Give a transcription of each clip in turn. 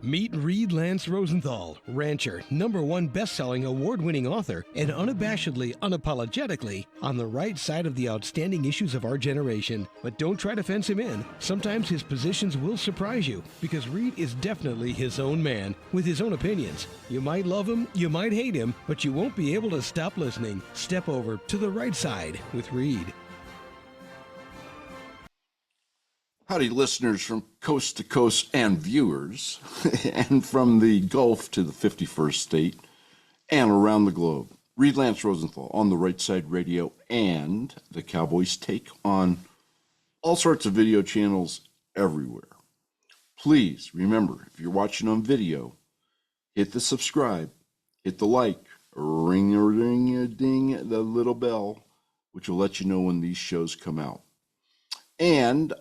Meet Reed Lance Rosenthal, rancher, #1 best-selling award-winning author, and unabashedly, unapologetically on the right side of the outstanding issues of our generation. But don't try to fence him in. Sometimes his positions will surprise you, because Reed is definitely his own man, with his own opinions. You might love him, you might hate him, but you won't be able to stop listening. Step over to the right side with Reed. Howdy, listeners from coast to coast and viewers, and from the Gulf to the 51st state and around the globe. Reed Lance Rosenthal on the Right Side Radio and the Cowboys Take on all sorts of video channels everywhere. Please remember, if you're watching on video, hit the subscribe, hit the like, ring-a-ding the little bell, which will let you know when these shows come out. And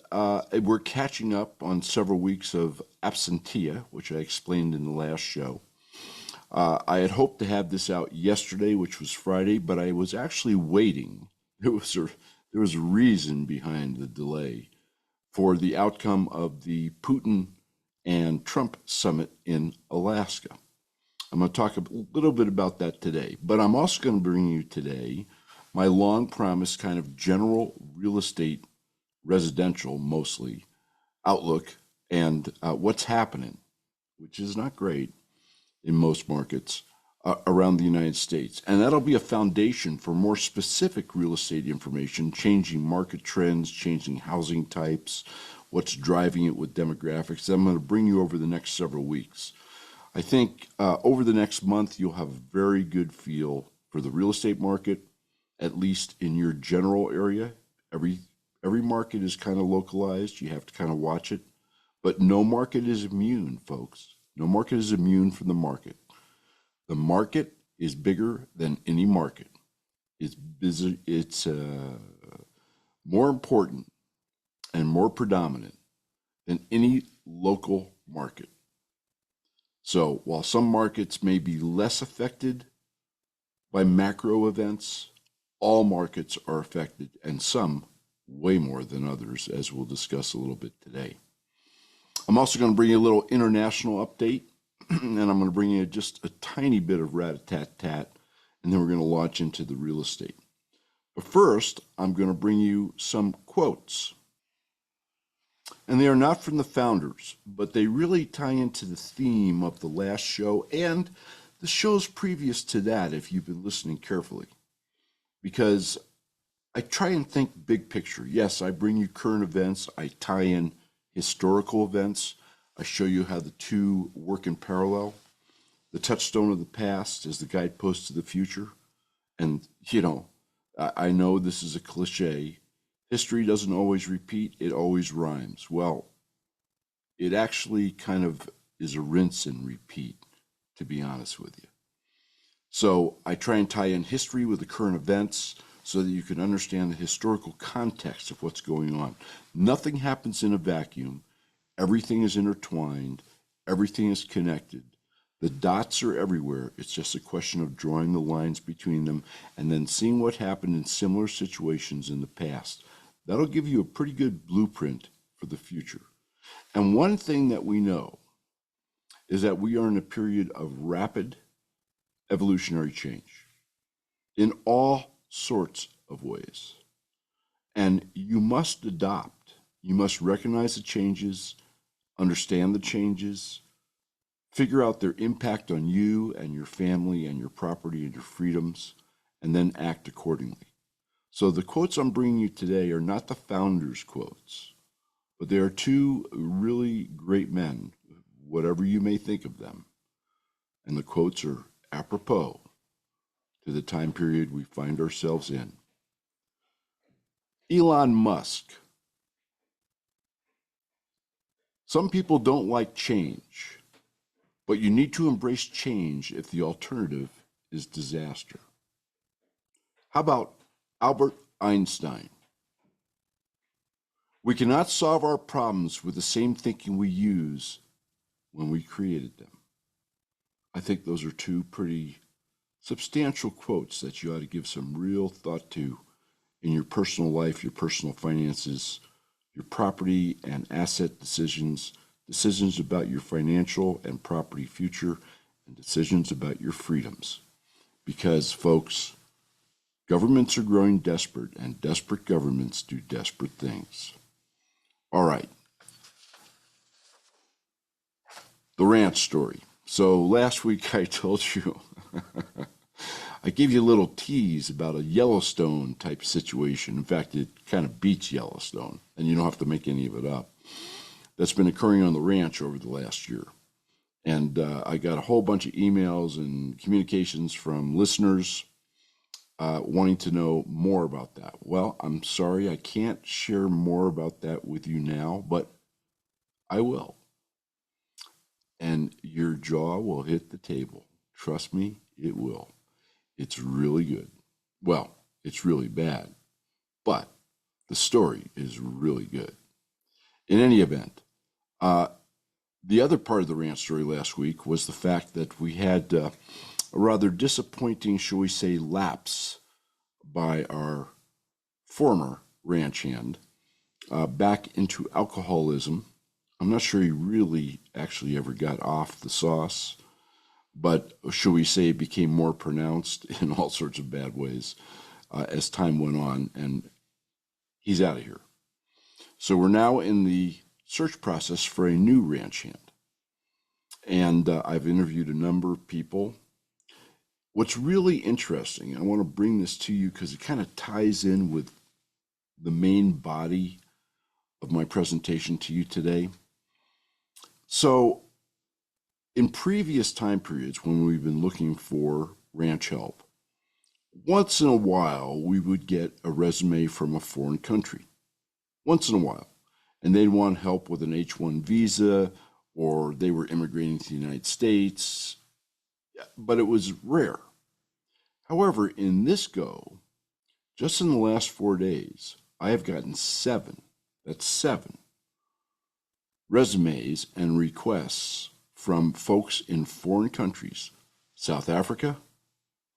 we're catching up on several weeks of absentia, which I explained in the last show. I had hoped to have this out yesterday, which was Friday, but I was actually waiting. There was a reason behind the delay for the outcome of the Putin and Trump summit in Alaska. I'm going to talk a little bit about that today, but I'm also going to bring you today my long promised kind of general real estate, residential mostly, outlook and what's happening, which is not great in most markets around the United States. And that'll be a foundation for more specific real estate information, changing market trends, changing housing types, what's driving it with demographics. I'm going to bring you over the next several weeks. I think over the next month, you'll have a very good feel for the real estate market, at least in your general area. Every market is kind of localized. You have to kind of watch it. But no market is immune, folks. No market is immune from the market. The market is bigger than any market. It's busy, it's more important and more predominant than any local market. So while some markets may be less affected by macro events, all markets are affected, and some way more than others, as we'll discuss a little bit today. I'm also going to bring you a little international update, and I'm going to bring you just a tiny bit of rat-a-tat-tat, and then we're going to launch into the real estate. But first, I'm going to bring you some quotes. And they are not from the founders, but they really tie into the theme of the last show and the shows previous to that, if you've been listening carefully. Because I try and think big picture. Yes, I bring you current events. I tie in historical events. I show you how the two work in parallel. The touchstone of the past is the guidepost to the future. And, I know this is a cliche. History doesn't always repeat. It always rhymes. Well, it actually kind of is a rinse and repeat, to be honest with you. So I try and tie in history with the current events, so that you can understand the historical context of what's going on. Nothing happens in a vacuum. Everything is intertwined. Everything is connected. The dots are everywhere. It's just a question of drawing the lines between them and then seeing what happened in similar situations in the past. That'll give you a pretty good blueprint for the future. And one thing that we know is that we are in a period of rapid evolutionary change in all sorts of ways. And you must adopt. You must recognize the changes, understand the changes, figure out their impact on you and your family and your property and your freedoms, and then act accordingly. So the quotes I'm bringing you today are not the founders' quotes, but they are two really great men, whatever you may think of them. And the quotes are apropos to the time period we find ourselves in. Elon Musk. Some people don't like change, but you need to embrace change if the alternative is disaster. How about Albert Einstein? We cannot solve our problems with the same thinking we use when we created them. I think those are two pretty substantial quotes that you ought to give some real thought to in your personal life, your personal finances, your property and asset decisions, decisions about your financial and property future, and decisions about your freedoms. Because, folks, governments are growing desperate, and desperate governments do desperate things. All right. The ranch story. So last week I told you, I gave you a little tease about a Yellowstone type situation. In fact, it kind of beats Yellowstone, and you don't have to make any of it up. That's been occurring on the ranch over the last year. And I got a whole bunch of emails and communications from listeners wanting to know more about that. Well, I'm sorry, I can't share more about that with you now, but I will. And your jaw will hit the table. Trust me, it will. It's really good. Well, it's really bad, but the story is really good. In any event, the other part of the ranch story last week was the fact that we had a rather disappointing, shall we say, lapse by our former ranch hand back into alcoholism. I'm not sure he really actually ever got off the sauce, but shall we say it became more pronounced in all sorts of bad ways as time went on, and he's out of here. So we're now in the search process for a new ranch hand. And I've interviewed a number of people. What's really interesting, I want to bring this to you because it kind of ties in with the main body of my presentation to you today. So in previous time periods when we've been looking for ranch help, once in a while we would get a resume from a foreign country. Once in a while. And they'd want help with an H-1 visa, or they were immigrating to the United States, but it was rare. However, in this go, just in the last 4 days, I have gotten 7 resumes and requests from folks in foreign countries, South Africa,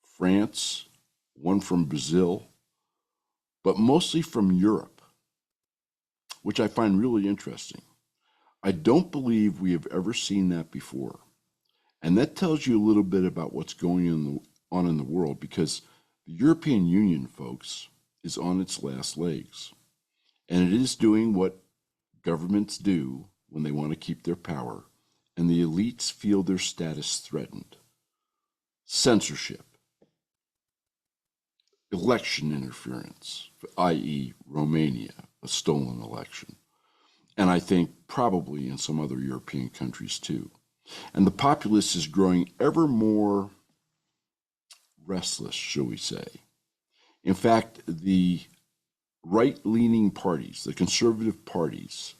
France, one from Brazil, but mostly from Europe, which I find really interesting. I don't believe we have ever seen that before. And that tells you a little bit about what's going on in the world, because the European Union, folks, is on its last legs. And it is doing what governments do when they want to keep their power, and the elites feel their status threatened. Censorship, election interference, i.e. Romania, a stolen election. And I think probably in some other European countries too. And the populace is growing ever more restless, shall we say. In fact, the right-leaning parties, the conservative parties,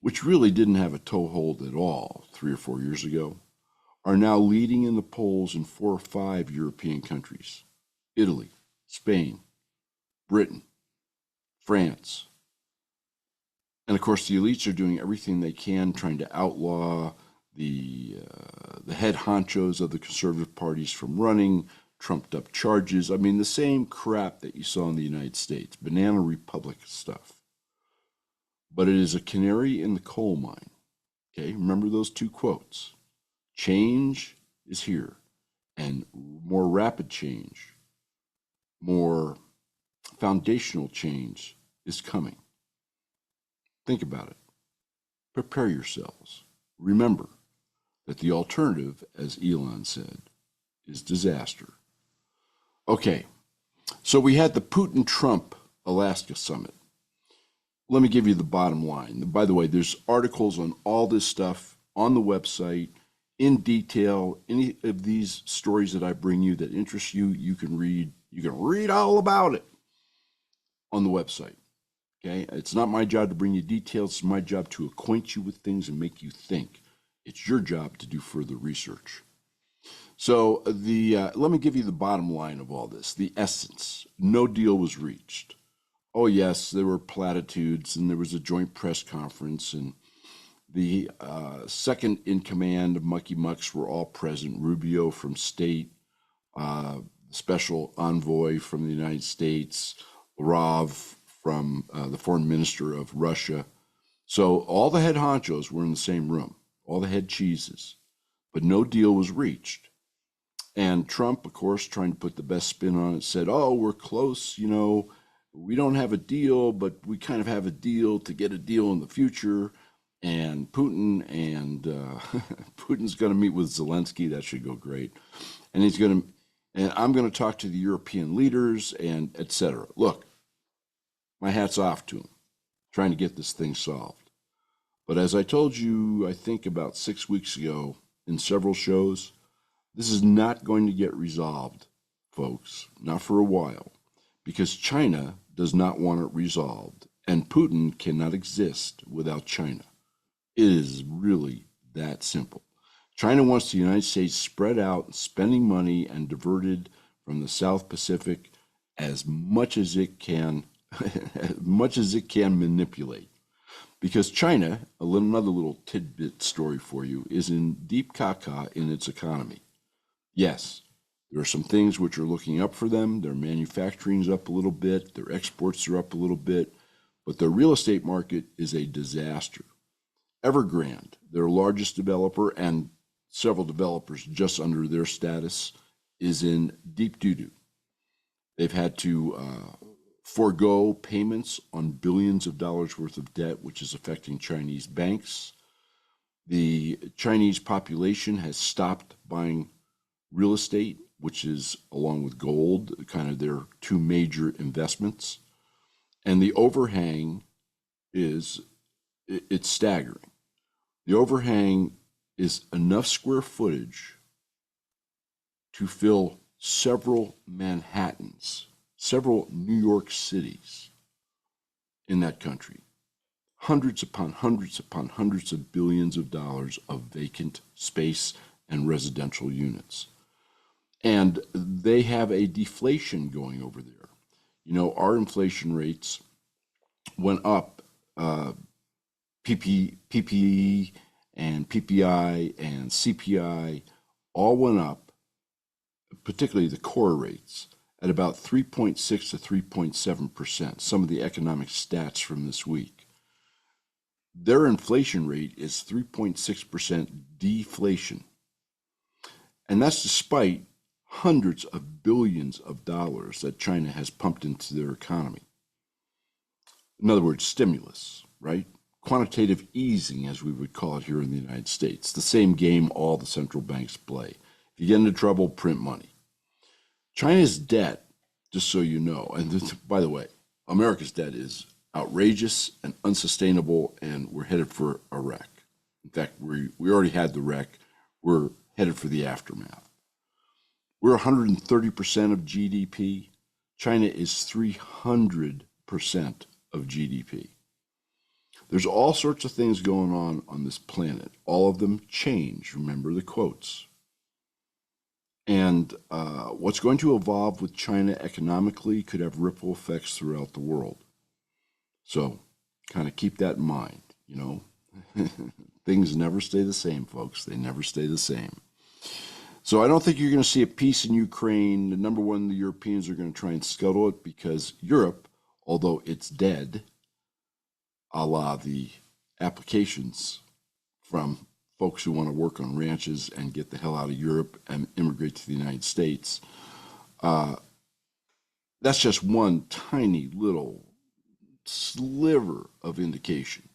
which really didn't have a toehold at all 3 or 4 years ago, are now leading in the polls in 4 or 5 European countries: Italy, Spain, Britain, France. And of course, the elites are doing everything they can, trying to outlaw the head honchos of the conservative parties from running, trumped up charges. I mean, the same crap that you saw in the United States, banana republic stuff. But it is a canary in the coal mine. Okay, remember those 2 quotes. Change is here, and more rapid change, more foundational change is coming. Think about it. Prepare yourselves. Remember that the alternative, as Elon said, is disaster. Okay, so we had the Putin-Trump Alaska Summit. Let me give you the bottom line. By the way, there's articles on all this stuff on the website in detail. Any of these stories that I bring you that interest you, you can read. You can read all about it on the website. Okay, it's not my job to bring you details. It's my job to acquaint you with things and make you think. It's your job to do further research. So let me give you the bottom line of all this, the essence. No deal was reached. Oh yes, there were platitudes, and there was a joint press conference, and the second in command of Mucky Mucks were all present. Rubio from state, special envoy from the United States, Lavrov from the foreign minister of Russia. So all the head honchos were in the same room, all the head cheeses, but no deal was reached. And Trump, of course, trying to put the best spin on it, said, "Oh, we're close, we don't have a deal, but we kind of have a deal to get a deal in the future." And Putin's going to meet with Zelensky. That should go great. And I'm going to talk to the European leaders and et cetera. Look, my hat's off to him, trying to get this thing solved. But as I told you, I think about 6 weeks ago in several shows, this is not going to get resolved, folks, not for a while, because China does not want it resolved, and Putin cannot exist without China. It is really that simple. China wants the United States spread out, spending money and diverted from the South Pacific as much as it can, as much as it can manipulate. Because China, another little tidbit story for you, is in deep caca in its economy. Yes, there are some things which are looking up for them. Their manufacturing's up a little bit, their exports are up a little bit, but their real estate market is a disaster. Evergrande, their largest developer, and several developers just under their status, is in deep doo-doo. They've had to forego payments on billions of dollars worth of debt, which is affecting Chinese banks. The Chinese population has stopped buying real estate, which is, along with gold, kind of their two major investments. And the overhang it's staggering. The overhang is enough square footage to fill several Manhattans, several New York cities in that country. Hundreds upon hundreds upon hundreds of billions of dollars of vacant space and residential units. And they have a deflation going over there. Our inflation rates went up, PPE and PPI and CPI all went up, particularly the core rates, at about 3.6 to 3.7%, some of the economic stats from this week. Their inflation rate is 3.6% deflation. And that's despite hundreds of billions of dollars that China has pumped into their economy. In other words, stimulus, right? Quantitative easing, as we would call it here in the United States, the same game all the central banks play. If you get into trouble, print money. China's debt, just so you know, and by the way, America's debt is outrageous and unsustainable, and we're headed for a wreck. In fact, we already had the wreck. We're headed for the aftermath. We're 130% of GDP. China is 300% of GDP. There's all sorts of things going on this planet. All of them change. Remember the quotes. And what's going to evolve with China economically could have ripple effects throughout the world. So kind of keep that in mind, Things never stay the same, folks. They never stay the same. So I don't think you're going to see a peace in Ukraine. Number one, the Europeans are going to try and scuttle it because Europe, although it's dead, a la the applications from folks who want to work on ranches and get the hell out of Europe and immigrate to the United States, that's just one tiny little sliver of indication.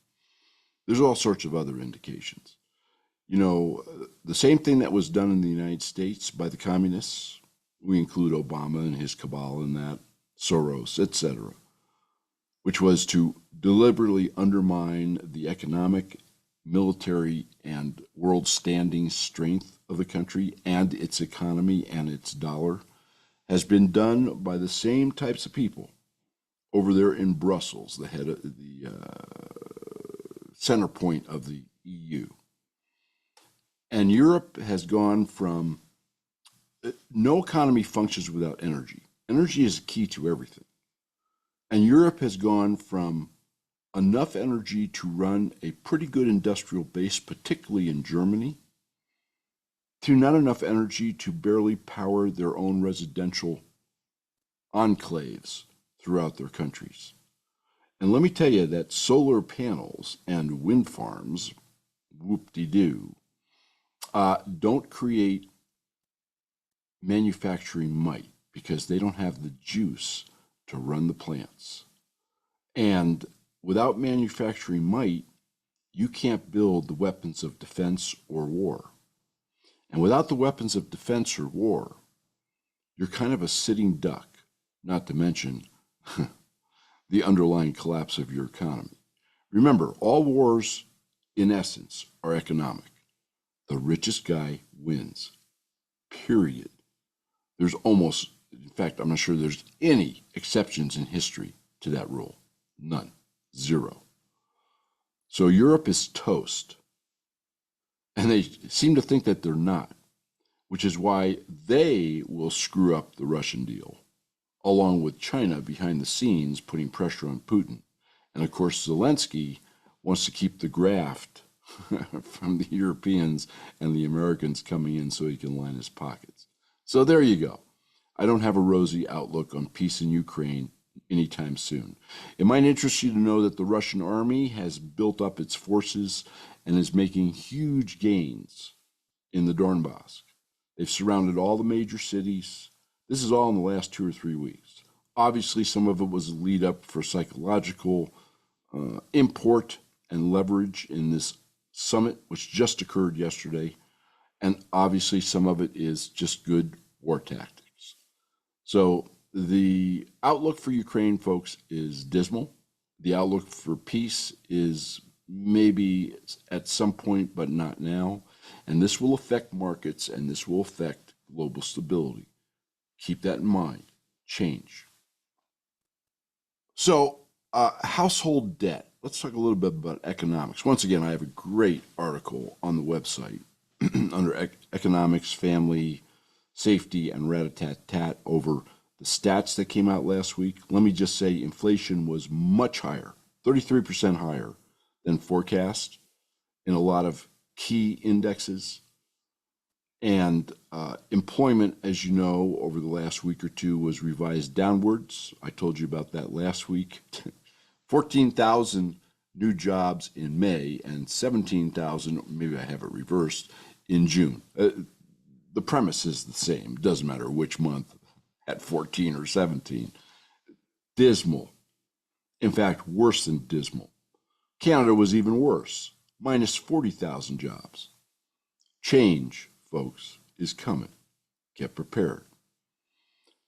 There's all sorts of other indications. The same thing that was done in the United States by the communists, we include Obama and his cabal in that, Soros, etc., which was to deliberately undermine the economic, military, and world standing strength of the country and its economy and its dollar, has been done by the same types of people over there in Brussels, the head of the center point of the EU. And Europe has gone from no economy functions without energy. Energy is key to everything. And Europe has gone from enough energy to run a pretty good industrial base, particularly in Germany, to not enough energy to barely power their own residential enclaves throughout their countries. And let me tell you that solar panels and wind farms, whoop-de-doo, don't create manufacturing might because they don't have the juice to run the plants. And without manufacturing might, you can't build the weapons of defense or war. And without the weapons of defense or war, you're kind of a sitting duck, not to mention the underlying collapse of your economy. Remember, all wars, in essence, are economic. The richest guy wins, period. There's almost, in fact, I'm not sure there's any exceptions in history to that rule. None. Zero. So Europe is toast. And they seem to think that they're not, which is why they will screw up the Russian deal, along with China behind the scenes putting pressure on Putin. And of course, Zelensky wants to keep the graft from the Europeans and the Americans coming in so he can line his pockets. So there you go. I don't have a rosy outlook on peace in Ukraine anytime soon. It might interest you to know that the Russian army has built up its forces and is making huge gains in the Donbass. They've surrounded all the major cities. This is all in the last 2 or 3 weeks. Obviously, some of it was a lead up for psychological import and leverage in this summit, which just occurred yesterday. And obviously, some of it is just good war tactics. So the outlook for Ukraine, folks, is dismal. The outlook for peace is maybe at some point, but not now. And this will affect markets and this will affect global stability. Keep that in mind. Change. So, household debt. Let's talk a little bit about economics. Once again, I have a great article on the website under economics, family, safety, and rat-a-tat-tat over the stats that came out last week. Let me just say inflation was much higher, 33% higher than forecast in a lot of key indexes. And employment, as you know, over the last week or two was revised downwards. I told you about that last week. 14,000 new jobs in May and 17,000, maybe I have it reversed, in June. The premise is the same. It doesn't matter which month, at 14 or 17. Dismal. In fact, worse than dismal. Canada was even worse, minus 40,000 jobs. Change, folks, is coming. Get prepared.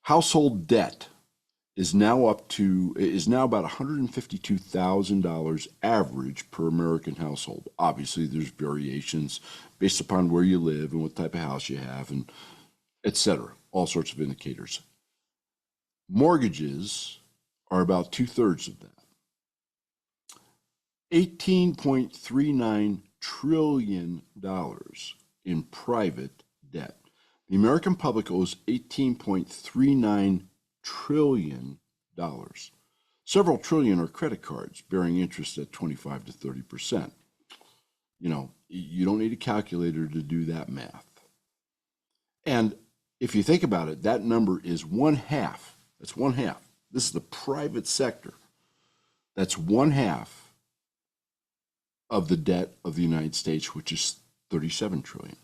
Household debt is now about $152,000 average per American household. Obviously, there's variations based upon where you live and what type of house you have, and et cetera, all sorts of indicators. Mortgages are about 2/3 of that. $18.39 trillion in private debt. The American public owes $18.39 trillion. Several trillion are credit cards bearing interest at 25 to 30%. You know, you don't need a calculator to do that math. And if you think about it, that number is one half. That's one half. This is the private sector. That's one half of the debt of the United States, which is 37 trillion.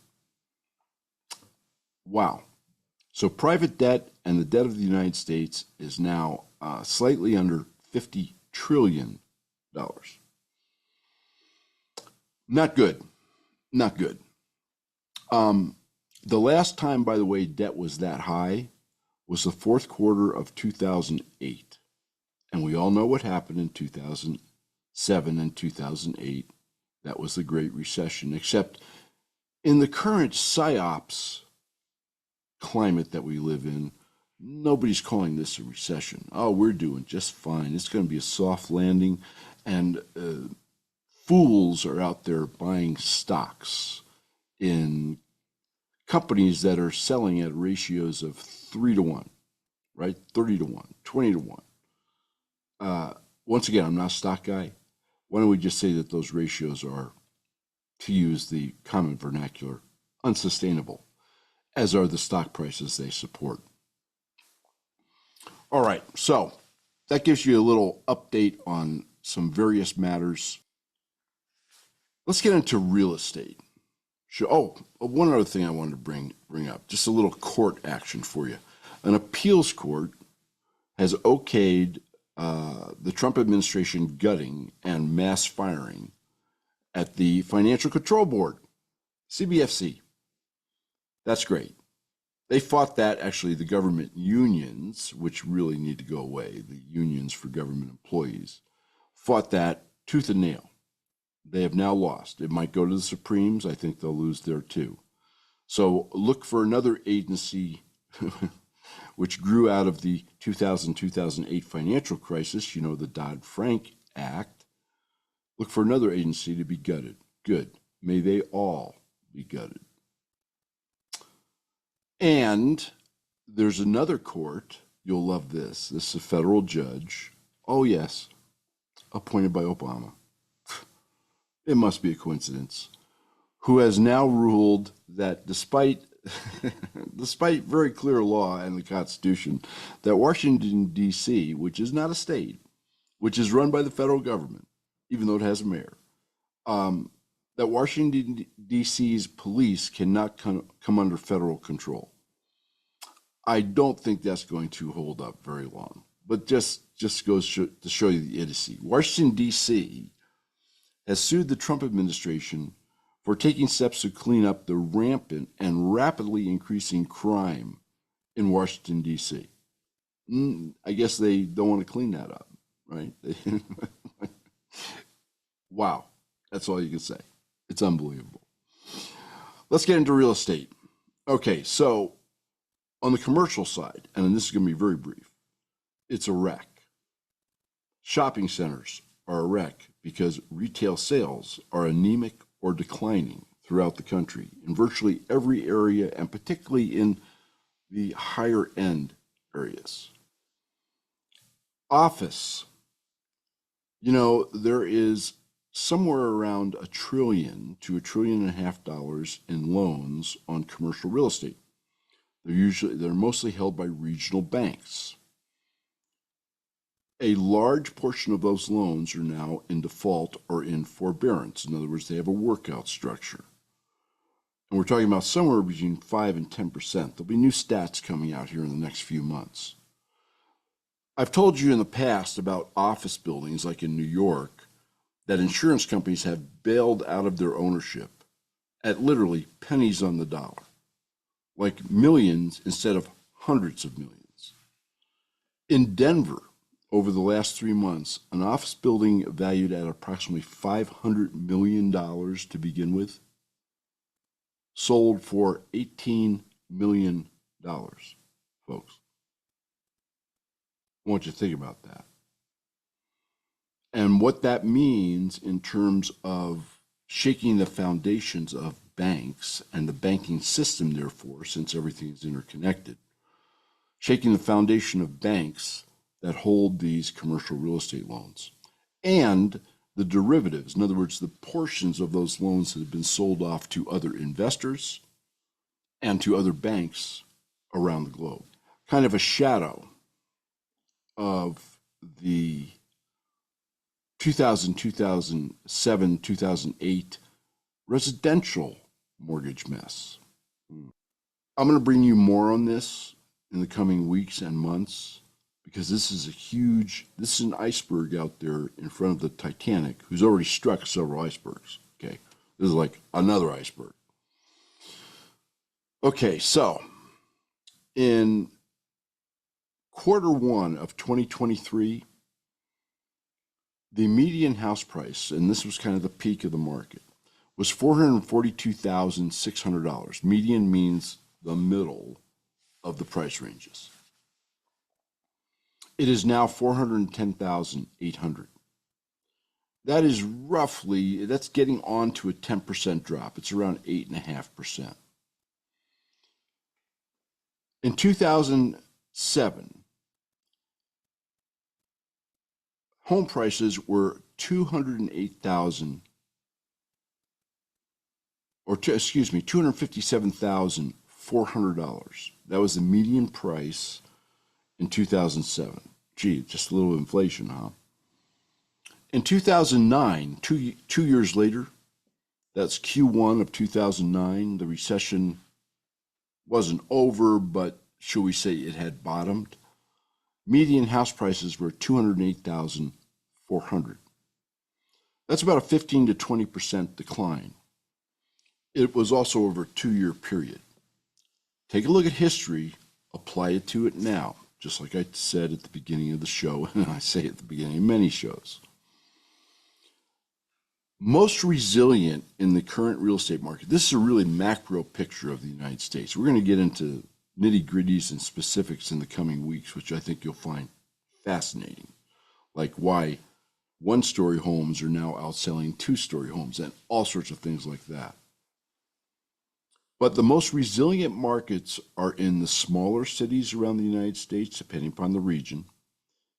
Wow. So private debt and the debt of the United States is now slightly under $50 trillion. Not good. Not good. The last time, by the way, debt was that high was the fourth quarter of 2008. And we all know what happened in 2007 and 2008. That was the Great Recession, except in the current PSYOPs climate that we live in, nobody's calling this a recession. Oh, we're doing just fine. It's going to be a soft landing. And fools are out there buying stocks in companies that are selling at ratios of 3 to 1, right? 30 to 1, 20 to 1. Once again, I'm not a stock guy. Why don't we just say that those ratios are, to use the common vernacular, unsustainable, as are the stock prices they support. All right, so that gives you a little update on some various matters. Let's get into real estate. Oh, one other thing I wanted to bring up, just a little court action for you. An appeals court has okayed the Trump administration gutting and mass firing at the Financial Control Board, CBFC. That's great. They fought that, actually, the government unions, which really need to go away, the unions for government employees, fought that tooth and nail. They have now lost. It might go to the Supremes. I think they'll lose there too. So look for another agency which grew out of the 2000-2008 financial crisis, the Dodd-Frank Act. Look for another agency to be gutted. Good. May they all be gutted. And there's another court. You'll love this. This is a federal judge. Oh, yes. Appointed by Obama. It must be a coincidence. Who has now ruled that despite very clear law and the Constitution, that Washington, D.C., which is not a state, which is run by the federal government, even though it has a mayor, that Washington, D.C.'s police cannot come under federal control. I don't think that's going to hold up very long, but just goes to show you the idiocy. Washington, D.C. has sued the Trump administration for taking steps to clean up the rampant and rapidly increasing crime in Washington, D.C. I guess they don't want to clean that up, right? Wow, that's all you can say. It's unbelievable. Let's get into real estate. Okay, so on the commercial side, and this is going to be very brief, it's a wreck. Shopping centers are a wreck because retail sales are anemic or declining throughout the country in virtually every area, and particularly in the higher end areas. Office, there is somewhere around $1 trillion to $1.5 trillion in loans on commercial real estate. They're mostly held by regional banks. A large portion of those loans are now in default or in forbearance. In other words, they have a workout structure. And we're talking about somewhere between 5 and 10%. There'll be new stats coming out here in the next few months. I've told you in the past about office buildings like in New York that insurance companies have bailed out of their ownership at literally pennies on the dollar, like millions instead of hundreds of millions. In Denver, over the last 3 months, an office building valued at approximately $500 million to begin with sold for $18 million, folks. I want you to think about that. And what that means in terms of shaking the foundations of banks and the banking system, therefore, since everything is interconnected, shaking the foundation of banks that hold these commercial real estate loans and the derivatives, in other words, the portions of those loans that have been sold off to other investors and to other banks around the globe. Kind of a shadow of the 2000, 2007, 2008 residential mortgage mess. I'm going to bring you more on this in the coming weeks and months, because this is an iceberg out there in front of the Titanic, who's already struck several icebergs. Okay, this is like another iceberg. Okay, so in Q1 of 2023, the median house price, and this was kind of the peak of the market, was $442,600. Median means the middle of the price ranges. It is now $410,800. That is that's getting on to a 10% drop. It's around 8.5%. In 2007, home prices were $257,400. That was the median price in 2007. Gee, just a little inflation, huh? In 2009, two years later, that's Q1 of 2009, the recession wasn't over, but shall we say it had bottomed. Median house prices were 208,400. That's about a 15 to 20% decline. It was also over a 2-year period. Take a look at history, apply it to it now, just like I said at the beginning of the show, and I say at the beginning of many shows. Most resilient in the current real estate market, this is a really macro picture of the United States. We're going to get into nitty-gritties and specifics in the coming weeks, which I think you'll find fascinating, like why one-story homes are now outselling two-story homes and all sorts of things like that. But the most resilient markets are in the smaller cities around the United States, depending upon the region,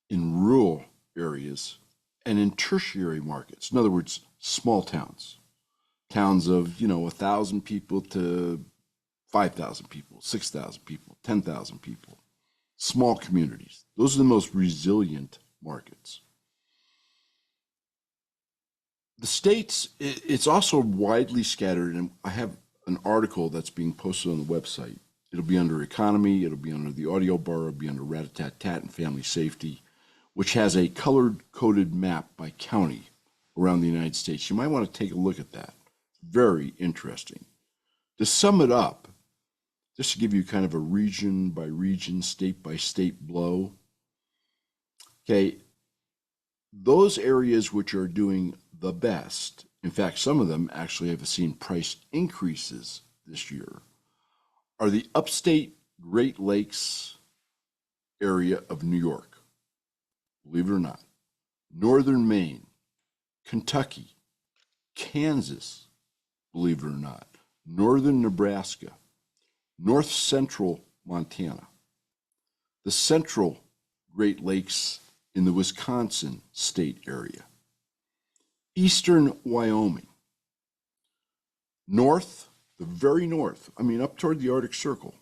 in rural areas, and in tertiary markets. In other words, small towns. Towns of, 1,000 people to 5,000 people, 6,000 people, 10,000 people. Small communities. Those are the most resilient markets. The states, it's also widely scattered, and I have an article that's being posted on the website. It'll be under economy, it'll be under the audio bar, it'll be under rat-a-tat-tat and family safety, which has a color-coded map by county around the United States. You might want to take a look at that. Very interesting. To sum it up, just to give you kind of a region by region, state by state blow, okay, those areas which are doing the best, in fact, some of them actually have seen price increases this year, are the upstate Great Lakes area of New York, believe it or not, northern Maine, Kentucky, Kansas, believe it or not, northern Nebraska, north central Montana, the central Great Lakes in the Wisconsin state area, eastern Wyoming, north, the very north, up toward the Arctic Circle,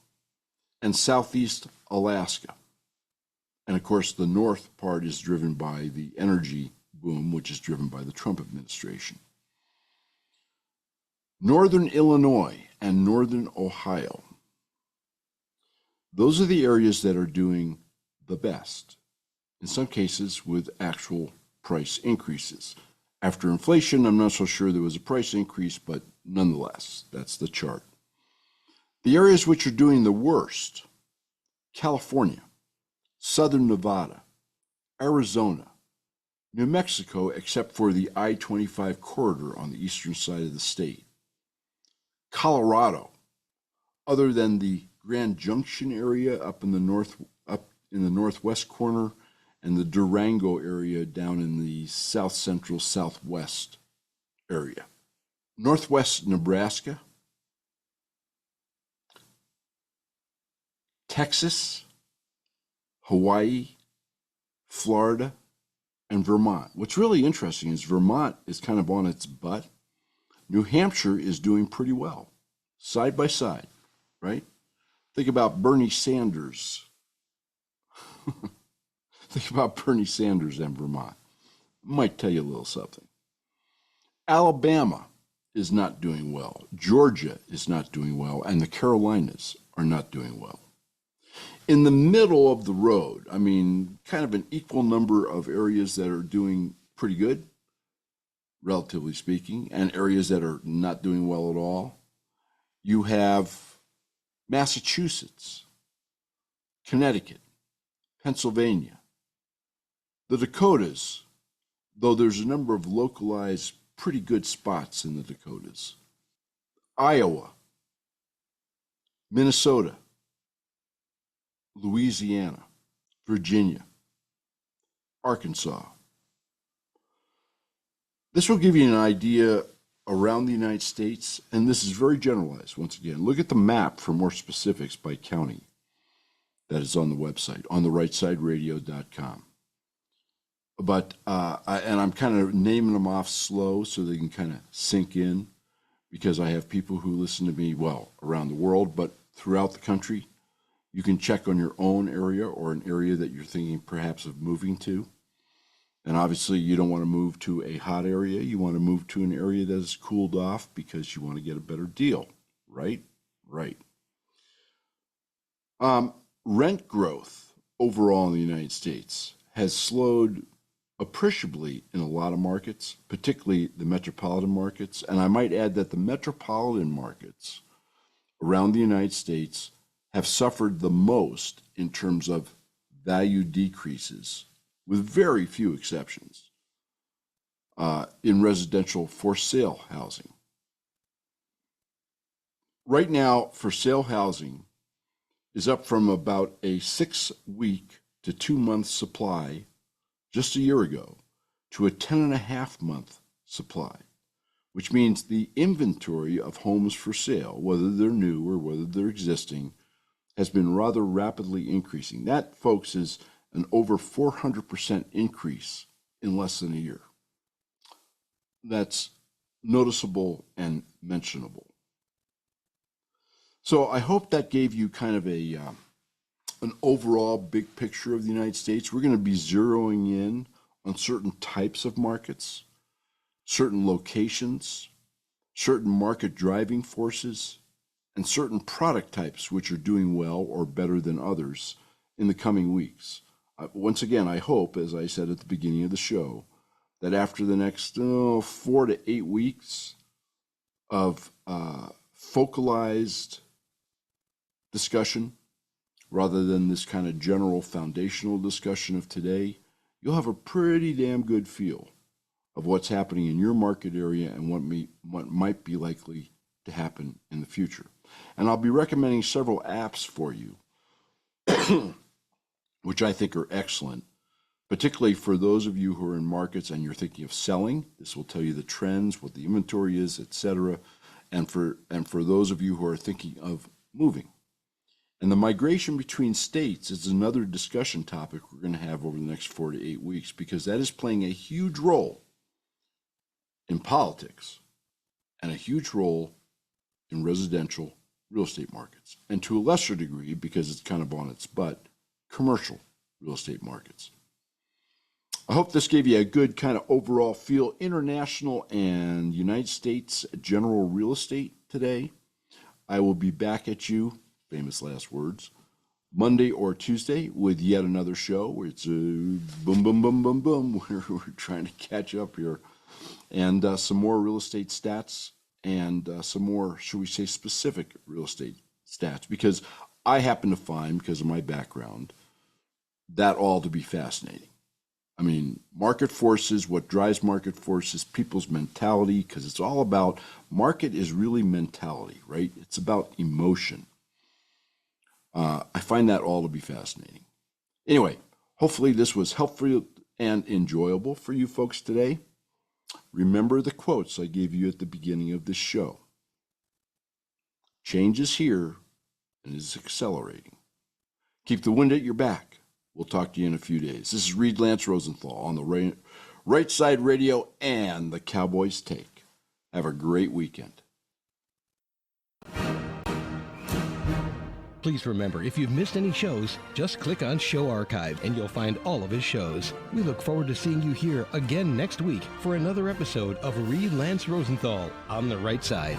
and southeast Alaska. And of course, the north part is driven by the energy boom, which is driven by the Trump administration. Northern Illinois and northern Ohio. Those are the areas that are doing the best, in some cases with actual price increases. After inflation, I'm not so sure there was a price increase, but nonetheless, that's the chart. The areas which are doing the worst, California, Southern Nevada, Arizona, New Mexico, except for the I-25 corridor on the eastern side of the state, Colorado, other than the Grand Junction area up in the northwest corner, and the Durango area down in the south central southwest area. Northwest Nebraska, Texas, Hawaii, Florida, and Vermont. What's really interesting is Vermont is kind of on its butt. New Hampshire is doing pretty well, side by side, right? Think about Bernie Sanders. Think about Bernie Sanders and Vermont. Might tell you a little something. Alabama is not doing well. Georgia is not doing well. And the Carolinas are not doing well. In the middle of the road, kind of an equal number of areas that are doing pretty good, relatively speaking, and areas that are not doing well at all. You have Massachusetts, Connecticut, Pennsylvania, the Dakotas, though there's a number of localized pretty good spots in the Dakotas, Iowa, Minnesota, Louisiana, Virginia, Arkansas. This will give you an idea around the United States, and this is very generalized. Once again, look at the map for more specifics by county that is on the website, on the rightsideradio.com. But, and I'm kind of naming them off slow so they can kind of sink in, because I have people who listen to me, well, around the world, but throughout the country. You can check on your own area or an area that you're thinking perhaps of moving to. And obviously, you don't want to move to a hot area. You want to move to an area that is cooled off because you want to get a better deal, right? Right. Rent growth overall in the United States has slowed appreciably in a lot of markets, particularly the metropolitan markets. And I might add that the metropolitan markets around the United States have suffered the most in terms of value decreases, with very few exceptions, in residential for sale housing. Right now, for sale housing is up from about a 6-week to 2-month supply just a year ago to a 10.5-month supply, which means the inventory of homes for sale, whether they're new or whether they're existing, has been rather rapidly increasing. That, folks, is an over 400% increase in less than a year. That's noticeable and mentionable. So I hope that gave you kind of an overall big picture of the United States. We're going to be zeroing in on certain types of markets, certain locations, certain market driving forces, and certain product types which are doing well or better than others in the coming weeks. Once again, I hope, as I said at the beginning of the show, that after the next 4 to 8 weeks of focalized discussion, rather than this kind of general foundational discussion of today, you'll have a pretty damn good feel of what's happening in your market area and what might be likely to happen in the future. And I'll be recommending several apps for you, which I think are excellent, particularly for those of you who are in markets and you're thinking of selling. This will tell you the trends, what the inventory is, etc. And for those of you who are thinking of moving. And the migration between states is another discussion topic we're going to have over the next 4 to 8 weeks, because that is playing a huge role in politics and a huge role in residential real estate markets, and to a lesser degree, because it's kind of on its butt, commercial real estate markets. I hope this gave you a good kind of overall feel, international and United States general real estate today. I will be back at you, famous last words, Monday or Tuesday with yet another show where it's boom, boom, boom, boom, boom. We're trying to catch up here. And some more real estate stats and some more, should we say, specific real estate stats, because I happen to find, because of my background, that all to be fascinating. I mean, market forces, what drives market forces, people's mentality, because it's all about, market is really mentality, right? It's about emotion. I find that all to be fascinating. Anyway, hopefully this was helpful and enjoyable for you folks today. Remember the quotes I gave you at the beginning of this show. Change is here and is accelerating. Keep the wind at your back. We'll talk to you in a few days. This is Reed Lance Rosenthal on the Right Side Radio and the Cowboys Take. Have a great weekend. Please remember, if you've missed any shows, just click on Show Archive and you'll find all of his shows. We look forward to seeing you here again next week for another episode of Reed Lance Rosenthal on the Right Side.